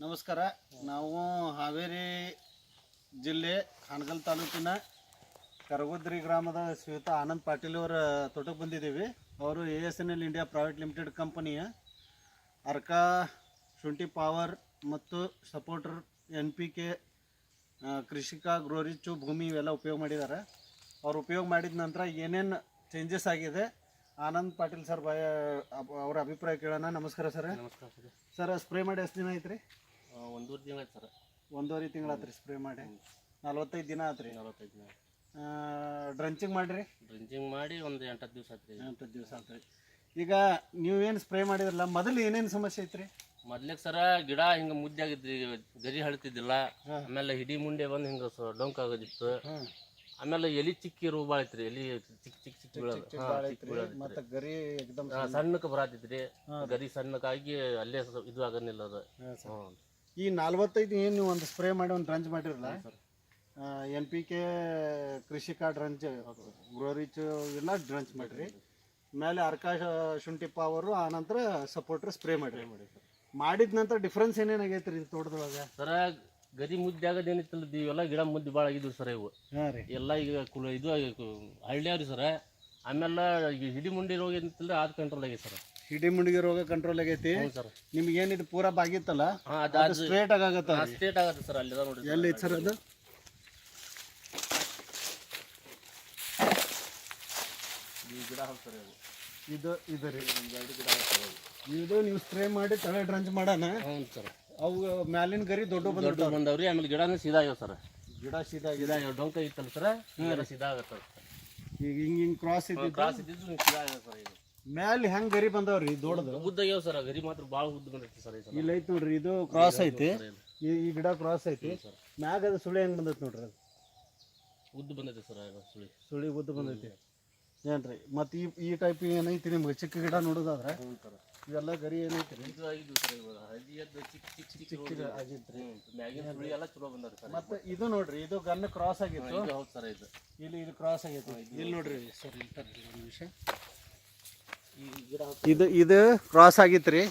ನಮಸ್ಕಾರ. ನಾವು ಹಾವೇರಿ ಜಿಲ್ಲೆ ಹಾನಗಲ್ ತಾಲೂಕಿನ ಕರಗುದ್ರಿ ಗ್ರಾಮದ ಶ್ರೀಯುತ ಆನಂದ್ ಪಾಟೀಲ್ ಅವರ ತೋಟಕ್ಕೆ ಬಂದಿದ್ದೀವಿ. ಅವರು ASNL ಇಂಡಿಯಾ ಪ್ರೈವೇಟ್ ಲಿಮಿಟೆಡ್ ಕಂಪನಿಯ ಅರ್ಕಾ ಶುಂಠಿ ಪವರ್ ಮತ್ತು ಸಪೋರ್ಟರ್ NPK ಕೃಷಿಕಾ ಗ್ರೋರಿಚ್ ಭೂಮಿ ಇವೆಲ್ಲ ಉಪಯೋಗ ಮಾಡಿದ್ದಾರೆ. ಅವ್ರು ಉಪಯೋಗ ಮಾಡಿದ ನಂತರ ಏನೇನು ಚೇಂಜಸ್ ಆಗಿದೆ ಆನಂದ್ ಪಾಟೀಲ್ ಸರ್ ಅವರ ಅಭಿಪ್ರಾಯ ಕೇಳೋಣ. ನಮಸ್ಕಾರ ಸರ್. ನಮಸ್ಕಾರ ಸರ್, ಸ್ಪ್ರೇ ಮಾಡಿ ಎಷ್ಟು ದಿನ ಐತ್ರಿ? 1.5 ತಿಂಗಳು ಆಯ್ತು ಸರ್. 1.5 ತಿಂಗಳು ಆತ್ರಿ ಸ್ಪ್ರೇ ಮಾಡಿ. 45 ದಿನ ಆತ್ರಿ. 45 ದಿನ. ಡ್ರಂಚಿಂಗ್ ಮಾಡಿರಿ? ಡ್ರಿಂಚಿಂಗ್ ಮಾಡಿ ಒಂದು 8-10 ದಿವಸ ಆತ್ರಿ. 8 ದಿವಸ ಆತ್ರಿ. ಈಗ ನೀವೇನು ಸ್ಪ್ರೇ ಮಾಡಿದ್ರಲ್ಲ, ಮೊದಲು ಏನೇನು ಸಮಸ್ಯೆ ಐತ್ರಿ? ಮೊದ್ಲಿಗೆ ಸರ ಗಿಡ ಹಿಂಗೆ ಮುದ್ದೆ ಆಗಿದ್ರಿ, ಗರಿ ಹಳ್ತಿದ್ದಿಲ್ಲ. ಆಮೇಲೆ ಹಿಡಿ ಮುಂಡೆ ಬಂದು ಹಿಂಗೆ ಡೊಂಕ್ ಆಗೋದಿತ್ತು. ಆಮೇಲೆ ಎಲಿ ಚಿಕ್ಕಿ ರೋಗ ಭಾಳ ಐತ್ರಿ. ಎಲಿ ಚಿಕ್ಕ ಮತ್ತೆ ಗರಿ ಎಕ್ದಮ್ ಸಣ್ಣಕ್ಕೆ ಬರತ್ತಿದ್ರಿ. ಗರಿ ಸಣ್ಣಕ್ಕಾಗಿ ಅಲ್ಲೇ ಇದು ಆಗನಿಲ್ಲ ಅದು. ಈ 45 ಏನು ನೀವು ಒಂದು ಸ್ಪ್ರೇ ಮಾಡಿ ಒಂದು ಡ್ರಂಚ್ ಮಾಡಿರಲ್ಲ, NPK ಕೃಷಿಕಾ ಡ್ರಂಚ್, ಗ್ರೋರಿಚ್ ಎಲ್ಲ ಡ್ರಂಚ್ ಮಾಡಿರಿ. ಮೇಲೆ ಅರ್ಕಾ ಶುಂಠಿ ಪವರು, ಆನಂತರ ಸಪೋರ್ಟ್ರ್ ಸ್ಪ್ರೇ ಮಾಡಿರಿ. ಮಾಡಿದ ನಂತರ ಡಿಫ್ರೆನ್ಸ್ ಏನೇನಾಗೈತೆ ರೀ ತೋಟದೊಳಗೆ? ಸರ ಗರಿ ಮುದ್ದೆ ಆಗೋದು ಏನಿತ್ತಲ್ಲ, ಇವೆಲ್ಲ ಗಿಡ ಮುದ್ದೆ ಭಾಳ ಆಗಿದ್ವು ಸರ. ಇವು ಎಲ್ಲ ಈಗ ಇದು ಹಳ್ಳಿಯವ್ರಿ ಸರ. ಆಮೇಲೆ ಹಿಡಿ ಮುಂಡಿ ರೋಗ ಏನಿತ್ತಲ್ಲ ಅದು ಕಂಟ್ರೋಲ್ ಆಗೈತೆ ಸರ್. ಹಿಡಿ ಮುಂಡಿಗೆ ರೋಗ ಕಂಟ್ರೋಲ್ ಆಗೈತಿ ಸರ್. ನಿಮ್ಗೆ ಏನಿದು ಪೂರಾ ಬಾಗಿತ್ತಲ್ಲ ಸ್ಟ್ರೇಟ್ ಆಗತ್ತ? ಸ್ಟ್ರೇಟ್ ಆಗತ್ತೆ ಸರ್. ಅಲ್ಲಿ ನೋಡಿ ಎಲ್ಲಿ ಸರ್ ಅದು? ಈ ಗಿಡ ಸರ್ ಇದು ರೀ ಗಿಡ. ಇದು ನೀವು ಸ್ಪ್ರೇ ಮಾಡಿ ತಲೆ ಡ್ರಂಚ್ ಮಾಡೋಣ. ಹ್ಞೂ ಸರ್. ಅವು ಮ್ಯಾಲಿನ ಗರಿ ದೊಡ್ಡ ಬಂದವ್ರಿ. ಆಮೇಲೆ ಗಿಡನೂ ಸೀದಾ ಆಗ್ಯಾವ ಸರ್. ಗಿಡ ಸೀದಾ ಡೊಂಕ ಇತ್ತಲ್ಲ ಸರ್, ಸೀದಾ ಆಗತ್ತೆ. ಈಗ ಹಿಂಗೆ ಕ್ರಾಸ್ ಕ್ರಾಸ್ ಇದ್ದಿದ್ದು ಸೀದಾ ಆಗ್ಯಾವ ಸರ್. ಇದು ಮ್ಯಾಲೆ ಹೆಂಗೆ ಗರಿ ಬಂದವ್ರಿ? ದೊಡ್ಡದು ಉದ್ದ ಆಗ್ಯಾವ ಸರ್. ಗರಿ ಮಾತ್ರ ಭಾಳ ಉದ್ದ ಬಂದೈತಿ ಸರ್. ಇಲ್ಲ ಐತಿ ನೋಡ್ರಿ, ಇದು ಕ್ರಾಸ್ ಐತಿ. ಈ ಗಿಡ ಕ್ರಾಸ್ ಐತಿ. ಮ್ಯಾಗ ಅದು ಸುಳಿ ಹೆಂಗೆ ಬಂದೈತಿ ನೋಡ್ರಿ, ಅದು ಉದ್ದ ಬಂದೈತಿ ಸರ್. ಸುಳಿ ಉದ್ದ ಬಂದೈತಿ ಏನ್ರಿ? ಮತ್ತು ಈ ಟೈಪ್ ಏನೈತಿ ನಿಮ್ಗೆ ಚಿಕ್ಕ ಗಿಡ ನೋಡೋದಾದ್ರೆ? ಇವೆಲ್ಲ ಗರಿ ಏನೈತಿ ರೀ? ಇದು ಆಗಿದ್ದು ಸರ್. ಇವಾಗ ಚಿಕ್ಕ ಆಗಿತ್ತು. ಮ್ಯಾಗಿನ ಸುಳಿ ಎಲ್ಲ ಚಲೋ ಬಂದವ್ರಿ ಸರ್. ಮತ್ತೆ ಇದು ನೋಡ್ರಿ, ಇದು ಗನ್ ಕ್ರಾಸ್ ಆಗಿತ್ತು. ಹೌದು ಸರ್. ಇದು ಕ್ರಾಸ್ ಆಗೈತಿ. ಇಲ್ಲಿ ನೋಡ್ರಿ ಸರ್, ನಿಮಿಷ. ಇದು ಕ್ರಾಸ್ ಆಗಿತ್ತು ರೀ.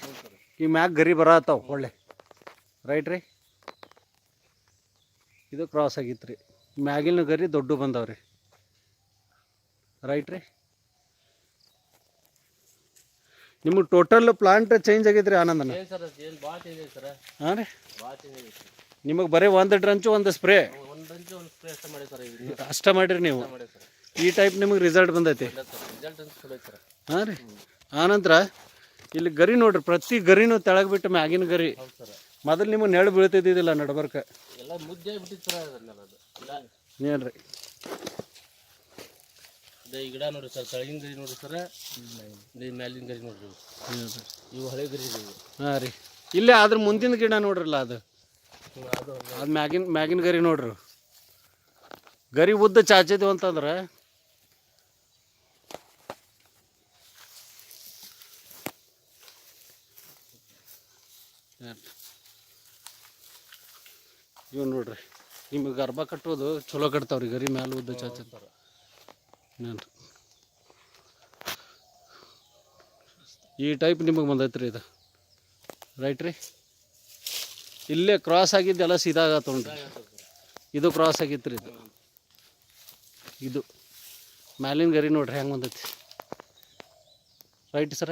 ಈ ಮ್ಯಾಗ ಗರಿ ಬರತ್ತಾವ ಒಳ್ಳೆ. ರೈಟ್ ರೀ? ಇದು ಕ್ರಾಸ್ ಆಗಿತ್ತು ರೀ. ಮ್ಯಾಗಿನ ಗರಿ ದೊಡ್ಡ ಬಂದವ್ರಿ. ರೈಟ್ ರೀ? ನಿಮಗೆ ಟೋಟಲ್ ಪ್ಲಾಂಟ್ ಚೇಂಜ್ ಆಗೈತೆ ರೀ ಆನಂದನ? ಹಾಂ ರೀ. ನಿಮಗೆ ಬರೀ ಒಂದು ಡ್ರಂಚು ಒಂದು ಸ್ಪ್ರೇ ಅಷ್ಟೇ ಮಾಡಿರಿ ನೀವು. ಈ ಟೈಪ್ ನಿಮಗೆ ರಿಸಲ್ಟ್ ಬಂದೈತಿ. ಹಾಂ ರೀ. ಆನಂತರ ಇಲ್ಲಿ ಗರಿ ನೋಡ್ರಿ, ಪ್ರತಿ ಗರಿನೂ ತೆಳಗೆ ಬಿಟ್ಟು ಮ್ಯಾಗಿನ ಗರಿ. ಮೊದಲು ನಿಮಗೆ ನೆರಳು ಬೀಳ್ತಿದ್ದಿಲ್ಲ ನಡ್ಬರ್ಕ. ಏನ್ರಿ ಈ ಗಿಡ ನೋಡ್ರಿ ಸರ್. ತೆಳಗಿನ ಗರಿ ನೋಡ್ರಿ ಸರ್, ಮ್ಯಾಲಿನ ಗರಿ ನೋಡ್ರಿ. ಇವು ಹಳೆ ಗರಿ ಇವು. ಹಾಂ ರೀ. ಇಲ್ಲೇ ಅದ್ರ ಮುಂದಿನ ಗಿಡ ನೋಡ್ರಲ್ಲ, ಅದು ಮ್ಯಾಗಿನ ಗರಿ ನೋಡ್ರಿ. ಗರಿ ಉದ್ದ ಚಾಚಿದ್ವು ಅಂತಂದ್ರೆ ಇವು ನೋಡ್ರಿ. ನಿಮಗೆ ಗರ್ಭ ಕಟ್ಟೋದು ಚಲೋ ಕಟ್ತಾವ್ರಿ ಗರಿ ಮ್ಯಾಲ ಉದ್ದ ಚಾಚದ. ಈ ಟೈಪ್ ನಿಮಗೆ ಬಂದೈತೆ ರೀ ಇದು. ರೈಟ್ ರೀ? ಇಲ್ಲೇ ಕ್ರಾಸ್ ಆಗಿದ್ದೆಲ್ಲ ಸೀದಾ ಆಗತ್ತೊಂಡ್ರಿ. ಇದು ಕ್ರಾಸ್ ಆಗಿತ್ತು ರೀ. ಇದು ಮ್ಯಾಲಿನ ಗರಿ ನೋಡ್ರಿ ಹೆಂಗೆ ಬಂದೈತಿ. ರೈಟ್ ಸರ?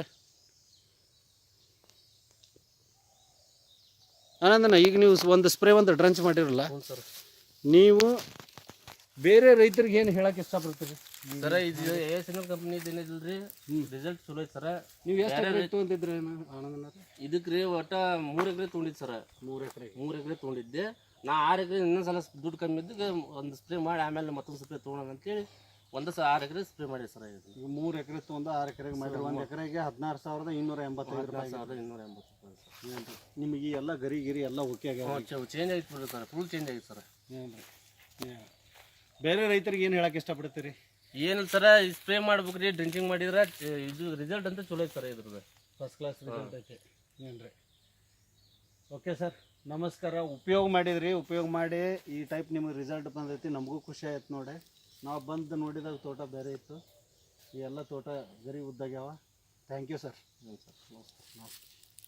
ಆನಂದನ, ಈಗ ನೀವು ಒಂದು ಸ್ಪ್ರೇ ಒಂದು ಡ್ರಂಚ್ ಮಾಡಿರಲ್ಲ, ನೀವು ಬೇರೆ ರೈತರಿಗೆ ಏನು ಹೇಳಕ್ಕೆ ಇಷ್ಟಪಡ್ತೀರಿ ಸರ? ಇದು ASNL ಕಂಪ್ನಿದು ಏನಿದಿಲ್ರಿ, ರಿಸಲ್ಟ್ ಚಲೋ ಐತಿ ಸರ. ನೀವು ಎಷ್ಟು ತೊಗೊಂಡಿದ್ರಿ ಆನಂದನ? ಇದಕ್ಕೆ ರೀ ಒಟ್ಟ 3 ಎಕರೆ ತೊಗೊಂಡಿದ್ದು ಸರ. 3 ಎಕರೆ ತೊಗೊಂಡಿದ್ದೆ. ನಾ 6 ಎಕರೆ ಇನ್ನೊಂದ್ಸಲ ದುಡ್ಡು ಕಮ್ಮಿ ಇದ್ದಾಗ ಒಂದು ಸ್ಪ್ರೇ ಮಾಡಿ ಆಮೇಲೆ ಮತ್ತೊಂದು ಸ್ಪ್ರೇ ತೊಗೊಳೋಣ ಅಂತೇಳಿ 6 ಎಕರೆ ಸ್ಪ್ರೇ ಮಾಡಿ ಸರ. ಇದು 3 ಎಕರೆ ತೊಗೊಂಡು 6 ಎಕರೆಗೆ ಮಾಡಿರಿ. 1 ಎಕರೆಗೆ 16,285 ರೂಪಾಯಿ. 16,285 ರೂಪಾಯಿ. ನಿಮಗೆ ಈ ಎಲ್ಲ ಗರಿ ಗಿರಿ ಎಲ್ಲ ಓಕೆ ಆಗ್ಯಾವ? ಚೇಂಜ್ ಆಗಿತ್ತು ಬಿಡ್ರಿ ಸರ್, ಫುಲ್ ಚೇಂಜ್ ಆಗಿತ್ತು ಸರ್. ಬೇರೆ ರೈತರಿಗೆ ಏನು ಹೇಳಕ್ಕೆ ಇಷ್ಟಪಡ್ತೀರಿ? ಏನಿಲ್ಲ ಸರ, ಸ್ಪ್ರೇ ಮಾಡ್ಬೇಕ್ರಿ. ಡ್ರಿಂಕಿಂಗ್ ಮಾಡಿದ್ರೆ ಇದು ರಿಸಲ್ಟ್ ಅಂತ ಚಲೋ ಐತೆ ಸರ್. ಇದ್ರದ್ದು ಫಸ್ಟ್ ಕ್ಲಾಸ್ ರಿಸಲ್ಟ್ ಐತೆ ಏನ್ರಿ? ಓಕೆ ಸರ್, ನಮಸ್ಕಾರ. ಉಪಯೋಗ ಮಾಡಿದ್ರಿ, ಉಪಯೋಗ ಮಾಡಿ ಈ ಟೈಪ್ ನಿಮಗೆ ರಿಸಲ್ಟ್ ಬಂದೈತಿ. ನಮಗೂ ಖುಷಿ ಆಯ್ತು ನೋಡಿ. ನಾವು ಬಂದು ನೋಡಿದಾಗ ತೋಟ ಬೇರೆ ಇತ್ತು. ಈ ಎಲ್ಲ ತೋಟ ಗರಿ ಉದ್ದಾಗ್ಯಾವ. Thank you sir. ಸರ್ ನಮಸ್ಕಾರ.